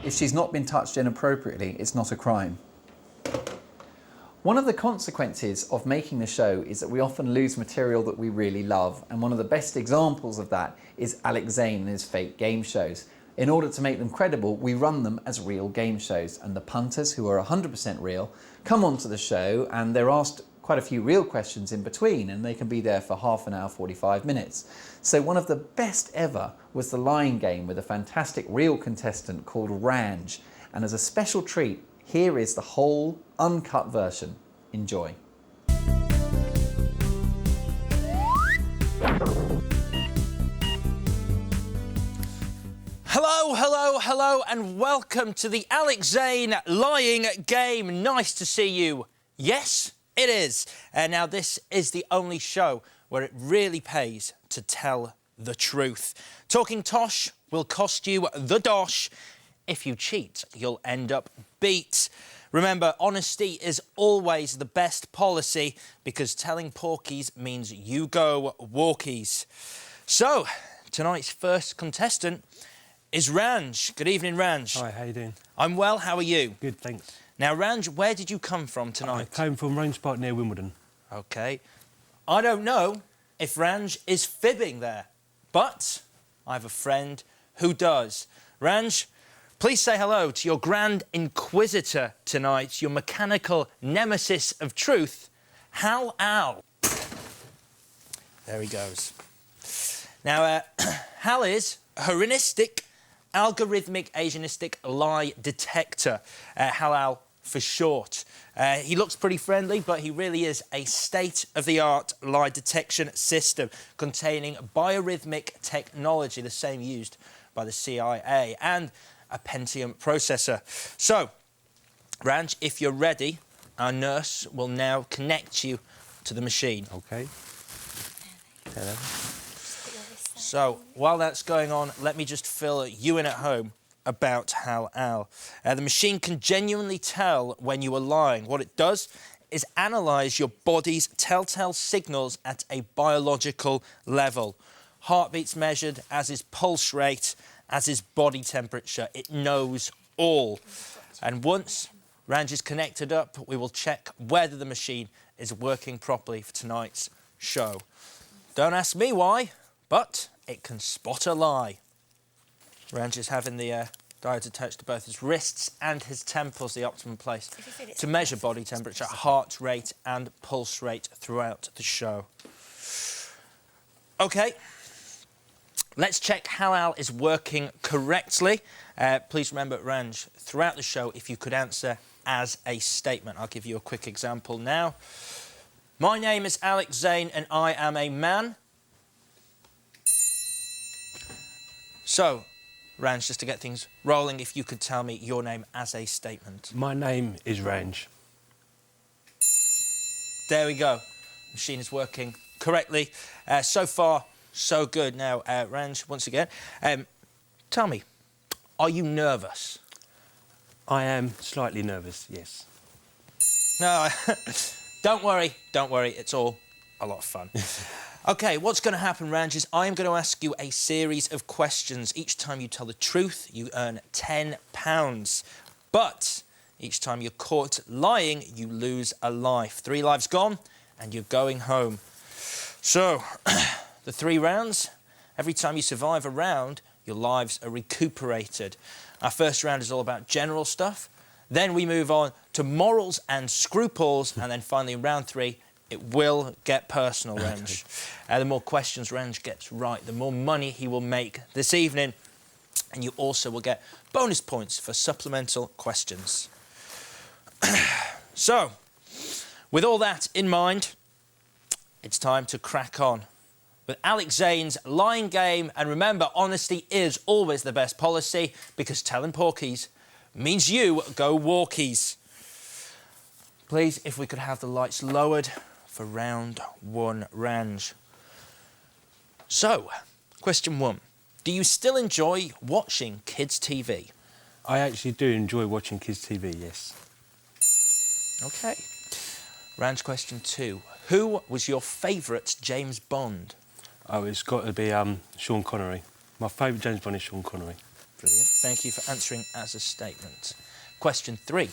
If she's not been touched inappropriately, it's not a crime. One of the consequences of making the show is that we often lose material that we really love, and one of the best examples of that is Alex Zane and his fake game shows. In order to make them credible, we run them as real game shows, and the punters, who are 100% real, come onto the show and they're asked quite a few real questions in between, and they can be there for half an hour, 45 minutes. So one of the best ever was the lying game with a fantastic real contestant called Ranj, and as a special treat, here is the whole uncut version. Enjoy. Hello, and welcome to the Alex Zane lying game. Nice to see you. Yes, it is. Now, this is the only show where it really pays to tell the truth. Talking tosh will cost you the dosh. If you cheat, you'll end up beat. Remember, honesty is always the best policy because telling porkies means you go walkies. So, tonight's first contestant is Ranj. Good evening, Ranj. Hi, how you doing? I'm well, how are you? Good, thanks. Now, Ranj, where did you come from tonight? I came from Range Park near Wimbledon. OK. I don't know if Ranj is fibbing there, but I have a friend who does. Ranj, please say hello to your Grand Inquisitor tonight, your mechanical nemesis of truth, HaLal. There he goes. Now, Hal is a heuristic, algorithmic, Asianistic lie detector, HaLal for short. He looks pretty friendly, but he really is a state-of-the-art lie detection system containing biorhythmic technology, the same used by the CIA, and a Pentium processor. So, Ranj, if you're ready, our nurse will now connect you to the machine. OK. Hello. So, while that's going on, let me just fill you in at home about HaLal. The machine can genuinely tell when you are lying. What it does is analyse your body's telltale signals at a biological level. Heartbeat's measured, as is pulse rate, as is body temperature. It knows all. And once Ranj is connected up, we will check whether the machine is working properly for tonight's show. Don't ask me why, but it can spot a lie. Ranj is having the diode attached to both his wrists and his temples, the optimum place to measure body temperature, heart rate and pulse rate throughout the show. OK. Let's check HaLal is working correctly. Please remember, Ranj, throughout the show, if you could answer as a statement. I'll give you a quick example now. My name is Alex Zane and I am a man. So, Ranj, just to get things rolling, if you could tell me your name as a statement. My name is Range. There we go. Machine is working correctly. So far, so good. Now, Ranj, once again, tell me, are you nervous? I am slightly nervous, yes. No, don't worry, it's all a lot of fun. OK, what's going to happen, Ranj, is I am going to ask you a series of questions. Each time you tell the truth, you earn £10. But each time you're caught lying, you lose a life. 3 lives gone, and you're going home. So, the 3 rounds, every time you survive a round, your lives are recuperated. Our first round is all about general stuff. Then we move on to morals and scruples, and then finally in round 3, it will get personal, Ranj. The more questions Ranj gets right, the more money he will make this evening. And you also will get bonus points for supplemental questions. So, with all that in mind, it's time to crack on with Alex Zane's lying game. And remember, honesty is always the best policy because telling porkies means you go walkies. Please, if we could have the lights lowered for round 1, Ranj. So, question 1. Do you still enjoy watching kids' TV? I actually do enjoy watching kids' TV, yes. OK. Ranj, question 2. Who was your favourite James Bond? Oh, it's got to be Sean Connery. My favourite James Bond is Sean Connery. Brilliant. Thank you for answering as a statement. Question 3.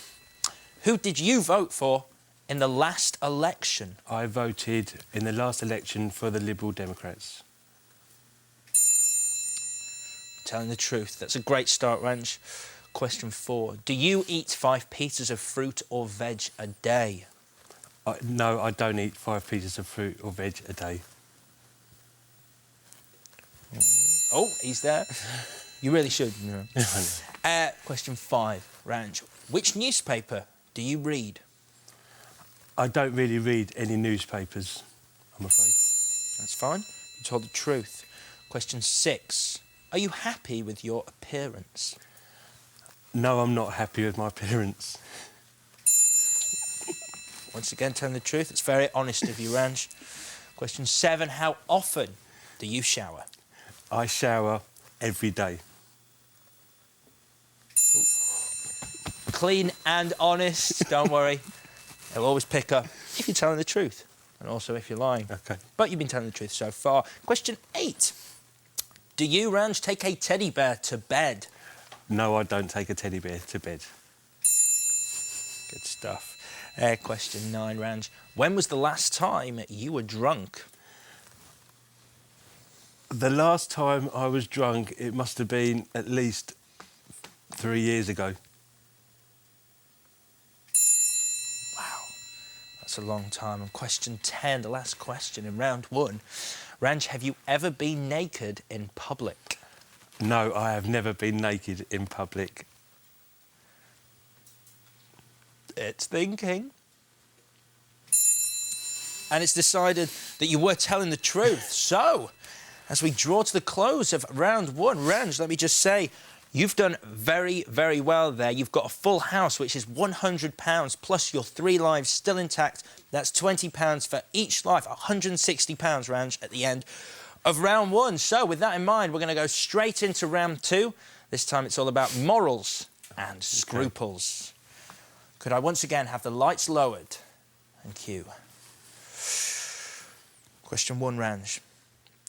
Who did you vote for in the last election? I voted in the last election for the Liberal Democrats. Telling the truth. That's a great start, Ranj. Question 4. Do you eat 5 pieces of fruit or veg a day? No, I don't eat 5 pieces of fruit or veg a day. Oh, he's there. You really should. You know. Question 5, Ranj. Which newspaper do you read? I don't really read any newspapers, I'm afraid. That's fine. You told the truth. Question 6. Are you happy with your appearance? No, I'm not happy with my appearance. Once again, telling the truth. It's very honest of you, Ranj. Question 7. How often do you shower? I shower every day. Clean and honest. Don't worry. He'll always pick up if you're telling the truth and also if you're lying. OK. But you've been telling the truth so far. Question 8. Do you, Ranj, take a teddy bear to bed? No, I don't take a teddy bear to bed. Good stuff. Question 9, Ranj. When was the last time you were drunk? The last time I was drunk, it must have been at least 3 years ago. Wow, that's a long time. And question 10, the last question in round 1. Ranj, have you ever been naked in public? No, I have never been naked in public. It's thinking. And it's decided that you were telling the truth. So, as we draw to the close of round 1, Ranj, let me just say, you've done very, very well there. You've got a full house, which is £100, plus your 3 lives still intact. That's £20 for each life, £160, Ranj, at the end of round 1. So, with that in mind, we're going to go straight into round 2. This time it's all about morals and scruples. Could I once again have the lights lowered? Thank you. Question 1, Ranj.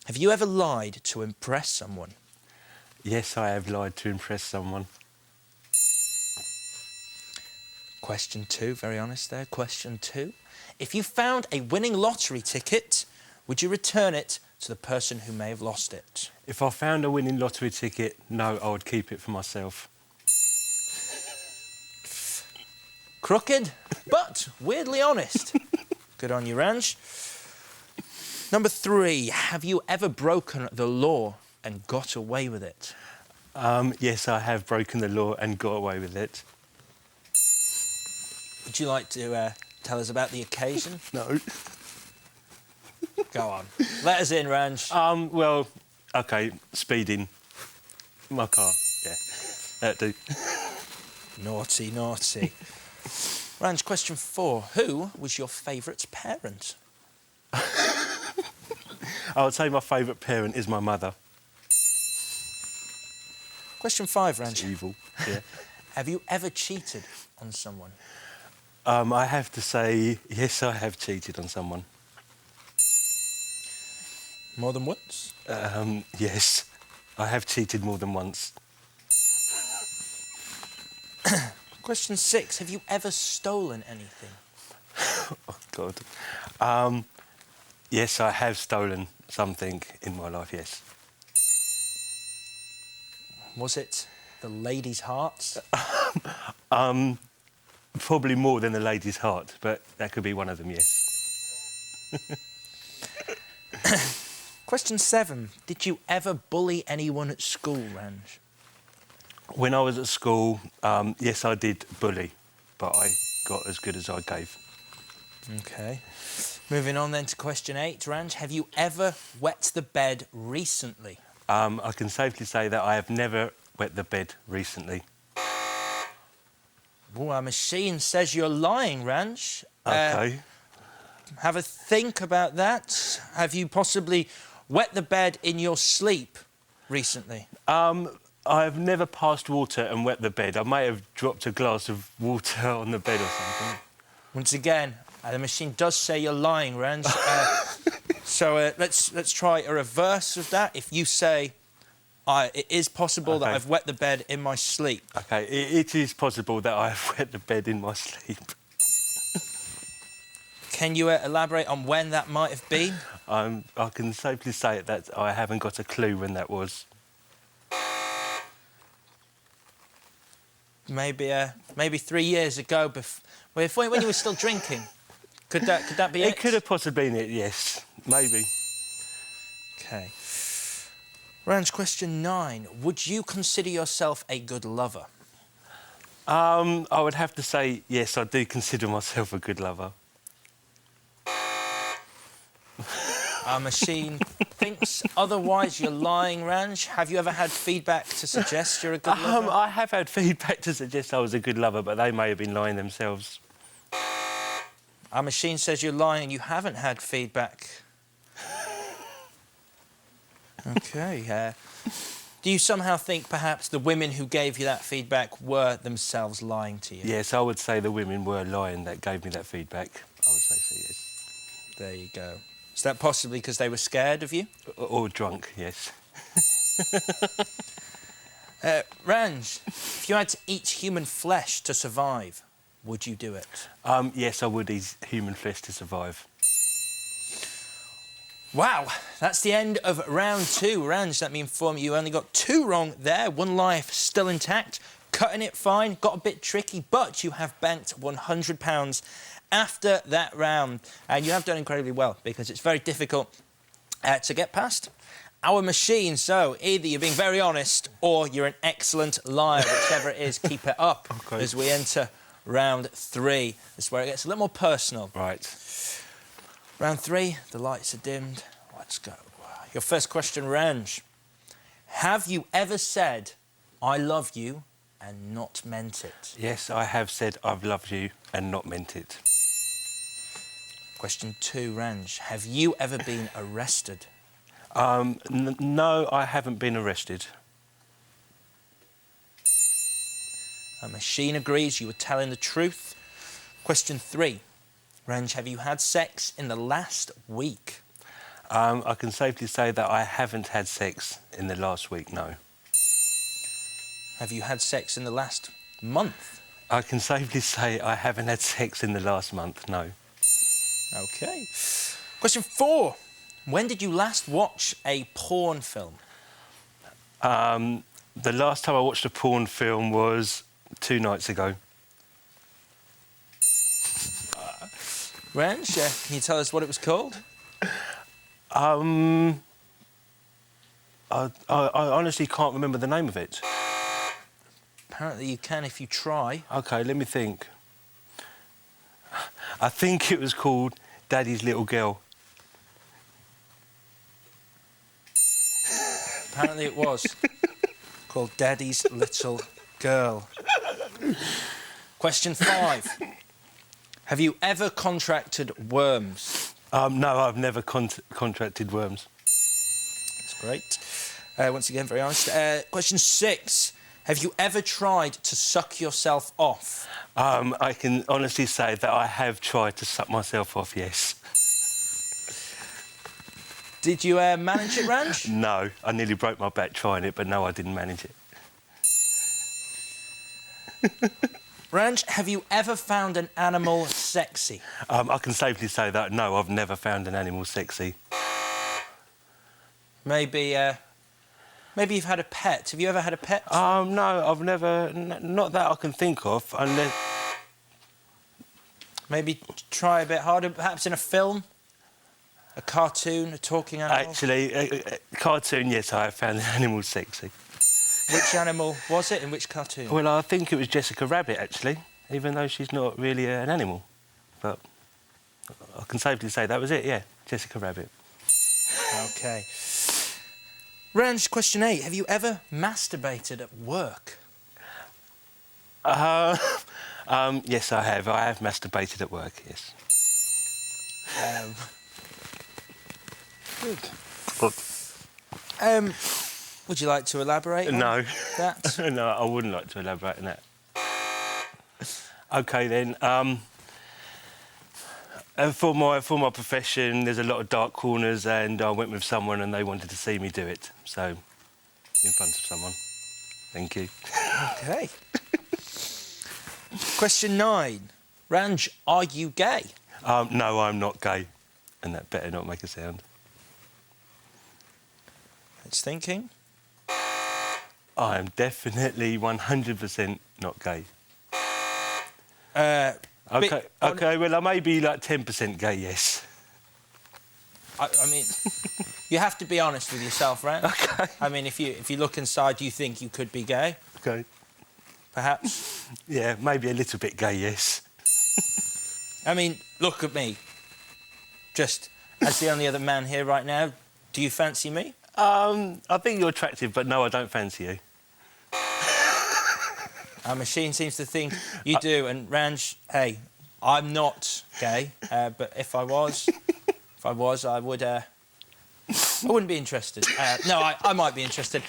Have you ever lied to impress someone? Yes, I have lied to impress someone. Question 2, very honest there. Question 2. If you found a winning lottery ticket, would you return it to the person who may have lost it? If I found a winning lottery ticket, no, I would keep it for myself. Crooked, but weirdly honest. Good on you, Ranj. Number 3, have you ever broken the law and got away with it? Yes, I have broken the law and got away with it. Would you like to tell us about the occasion? No. Go on. Let us in, Ranj. Well, OK, speeding. My car, yeah. That'd do. Naughty, naughty. Ranj, question 4. Who was your favourite parent? I would say my favourite parent is my mother. Question 5, It's Ranj. evil, yeah. Have you ever cheated on someone? I have to say, yes, I have cheated on someone. More than once? Yes, I have cheated more than once. Question 6. Have you ever stolen anything? Oh, God. Yes, I have stolen something in my life, yes. Was it the lady's hearts? Probably more than the lady's heart, but that could be one of them, yes. Question 7. Did you ever bully anyone at school, Ranj? When I was at school, yes, I did bully, but I got as good as I gave. OK. Moving on then to question 8, Ranj. Have you ever wet the bed recently? I can safely say that I have never wet the bed recently. Oh, our machine says you're lying, Ranj. OK. Have a think about that. Have you possibly wet the bed in your sleep recently? I've never passed water and wet the bed. I may have dropped a glass of water on the bed or something. Once again, the machine does say you're lying, Ranj. So let's try a reverse of that. If you say It is possible that Okay. I've wet the bed in my sleep. OK, it is possible that I have wet the bed in my sleep. Can you elaborate on when that might have been? I can safely say that I haven't got a clue when that was. Maybe 3 years ago, when you were still drinking. Could that be it? It could have possibly been it, yes. Maybe. OK. Ranj, question 9. Would you consider yourself a good lover? I would have to say, yes, I do consider myself a good lover. Our machine thinks otherwise. You're lying, Ranj. Have you ever had feedback to suggest you're a good lover? I have had feedback to suggest I was a good lover, but they may have been lying themselves. Our machine says you're lying and you haven't had feedback. OK. Do you somehow think perhaps the women who gave you that feedback were themselves lying to you? Yes, I would say the women were lying that gave me that feedback. I would say so, yes. There you go. Is that possibly because they were scared of you? Or drunk, yes. Ranj, if you had to eat human flesh to survive, would you do it? Yes, I would eat human flesh to survive. Wow, that's the end of round 2. Ranj, let me inform you, you only got 2 wrong there. 1 life still intact. Cutting it fine, got a bit tricky, but you have banked £100 after that round. And you have done incredibly well, because it's very difficult to get past our machine. So either you're being very honest or you're an excellent liar. Whichever it is, keep it up Okay. as we enter round 3. This is where it gets a little more personal. Right. Round 3, the lights are dimmed. Let's go. Your first question, Ranj. Have you ever said, I love you, and not meant it? Yes, I have said I've loved you and not meant it. Question 2, Ranj. Have you ever been arrested? No, I haven't been arrested. A machine agrees you were telling the truth. Question 3. Ranj, have you had sex in the last week? I can safely say that I haven't had sex in the last week, no. Have you had sex in the last month? I can safely say I haven't had sex in the last month, no. OK. Question 4. When did you last watch a porn film? The last time I watched a porn film was 2 nights ago. Ranj, can you tell us what it was called? I honestly can't remember the name of it. Apparently you can if you try. OK, let me think. I think it was called Daddy's Little Girl. Apparently it was. Called Daddy's Little Girl. Question 5. Have you ever contracted worms? No, I've never contracted worms. That's great. Once again, very honest. Question 6. Have you ever tried to suck yourself off? I can honestly say that I have tried to suck myself off, yes. Did you manage it, Ranj? No, I nearly broke my back trying it, but no, I didn't manage it. Ranj, have you ever found an animal sexy? I can safely say that, no, I've never found an animal sexy. Maybe you've had a pet. Have you ever had a pet? No, I've never... not that I can think of, unless... Maybe try a bit harder, perhaps in a film? A cartoon, a talking animal? Actually, a cartoon, yes, I have found an animal sexy. Which animal was it, in which cartoon? Well, I think it was Jessica Rabbit, actually, even though she's not really an animal. But I can safely say that was it, yeah, Jessica Rabbit. OK. Ranj, question 8. Have you ever masturbated at work? Yes, I have. I have masturbated at work, yes. Good. Would you like to elaborate on No. that? No, I wouldn't like to elaborate on that. OK, then. For my profession, there's a lot of dark corners, and I went with someone and they wanted to see me do it, so... in front of someone. Thank you. OK. Question 9. Ranj, are you gay? No, I'm not gay. And that better not make a sound. It's thinking. I am definitely 100% not gay. OK, well, I may be like 10% gay, yes. I mean, you have to be honest with yourself, right? OK. I mean, if you look inside, do you think you could be gay? OK. Perhaps? Yeah, maybe a little bit gay, yes. I mean, look at me. Just as the only other man here right now, do you fancy me? I think you're attractive, but no, I don't fancy you. Our machine seems to think you do. And Ranj, hey, I'm not gay, but if I was, I would. I wouldn't be interested. No, I might be interested.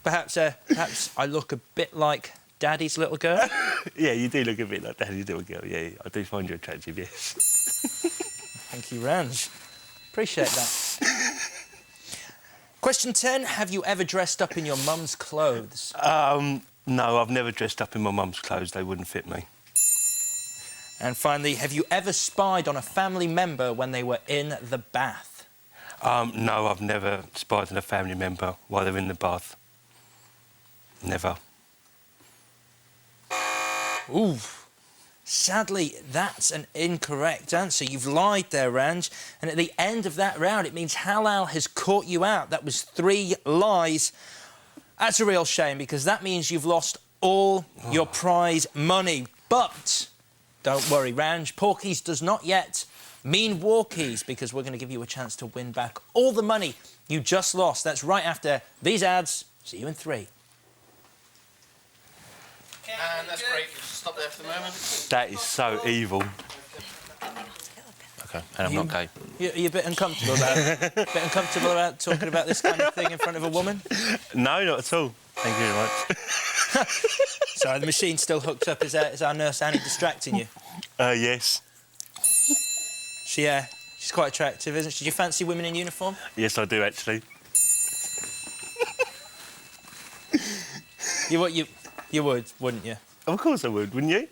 Perhaps I look a bit like Daddy's little girl. Yeah, you do look a bit like Daddy's little girl. Yeah, I do find you attractive, yes. Thank you, Ranj. Appreciate that. Question 10. Have you ever dressed up in your mum's clothes? No, I've never dressed up in my mum's clothes. They wouldn't fit me. And finally, have you ever spied on a family member when they were in the bath? No, I've never spied on a family member while they're in the bath. Never. Ooh. Sadly, that's an incorrect answer. You've lied there, Ranj. And at the end of that round, it means HaLal has caught you out. That was 3 lies. That's a real shame, because that means you've lost all your prize money. But don't worry, Ranj. Porkies does not yet mean walkies, because we're going to give you a chance to win back all the money you just lost. That's right after these ads. See you in 3. And that's great. Stop there for the moment. That is so evil. OK, and I'm not gay. You're a bit uncomfortable about talking about this kind of thing in front of a woman? No, not at all. Thank you very much. Sorry, the machine's still hooked up. Is our nurse Annie distracting you? Yes. She's quite attractive, isn't she? Do you fancy women in uniform? Yes, I do, actually. You would, wouldn't you? Of course I would, wouldn't you?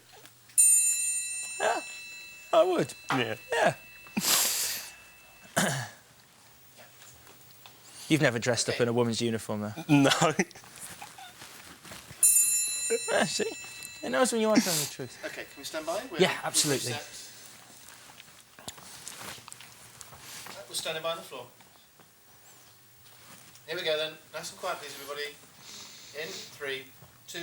Yeah, I would. Yeah. Yeah. You've never dressed up in a woman's uniform, though? No. Yeah, see? It knows when you are telling the truth. OK, can we stand by? Yeah, absolutely. We're standing by on the floor. Here we go then. Nice and quiet, please, everybody. In 3, 2.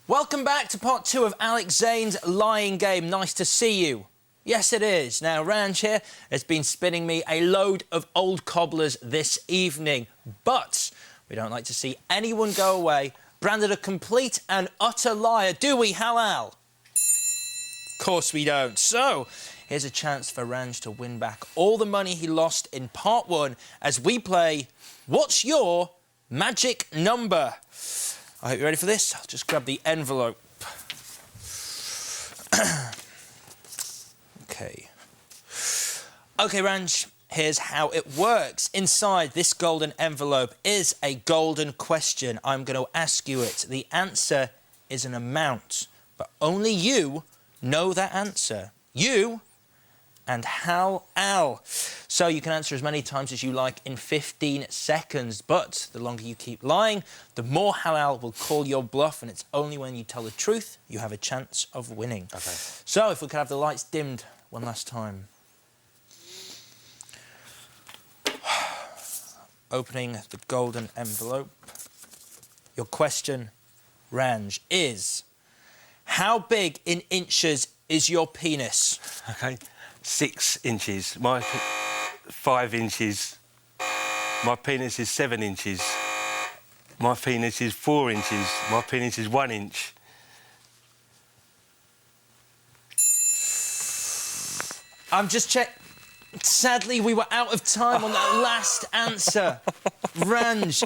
Welcome back to part 2 of Alex Zane's lying game. Nice to see you. Yes, it is. Now, Ranj here has been spinning me a load of old cobblers this evening, but we don't like to see anyone go away branded a complete and utter liar, do we, HaLal? Of course we don't. So, here's a chance for Ranj to win back all the money he lost in part 1 as we play What's Your Magic Number? I hope you're ready for this. I'll just grab the envelope. OK. OK, Ranj, here's how it works. Inside this golden envelope is a golden question. I'm going to ask you it. The answer is an amount, but only you know that answer. You and HaLal. So you can answer as many times as you like in 15 seconds, but the longer you keep lying, the more HaLal will call your bluff, and it's only when you tell the truth you have a chance of winning. OK. So if we could have the lights dimmed one last time. Opening the golden envelope. Your question, Ranj, is how big in inches is your penis? OK. 6 inches. My 5 inches. My penis is 7 inches. My penis is 4 inches. My penis is 1 inch. I'm just check. Sadly, we were out of time on that last answer. Ranj,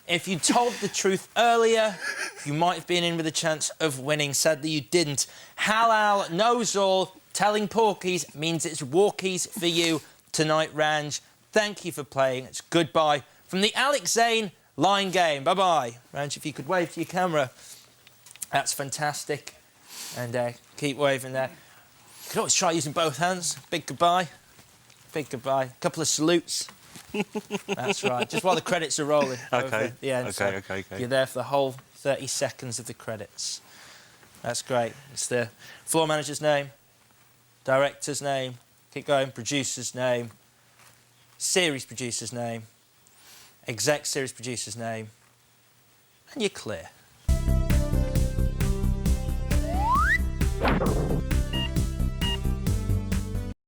if you told the truth earlier, you might have been in with a chance of winning. Sadly, you didn't. HaLal knows all. Telling porkies means it's walkies for you tonight, Ranj. Thank you for playing. It's goodbye from the Alex Zane line game. Bye-bye. Ranj, if you could wave to your camera. That's fantastic. And keep waving there. You could always try using both hands. Big goodbye. Big goodbye. A couple of salutes. That's right. Just while the credits are rolling. Okay. Over at the end. Okay. You're there for the whole 30 seconds of the credits. That's great. It's the floor manager's name, director's name, keep going, producer's name, series producer's name, exec series producer's name, and you're clear.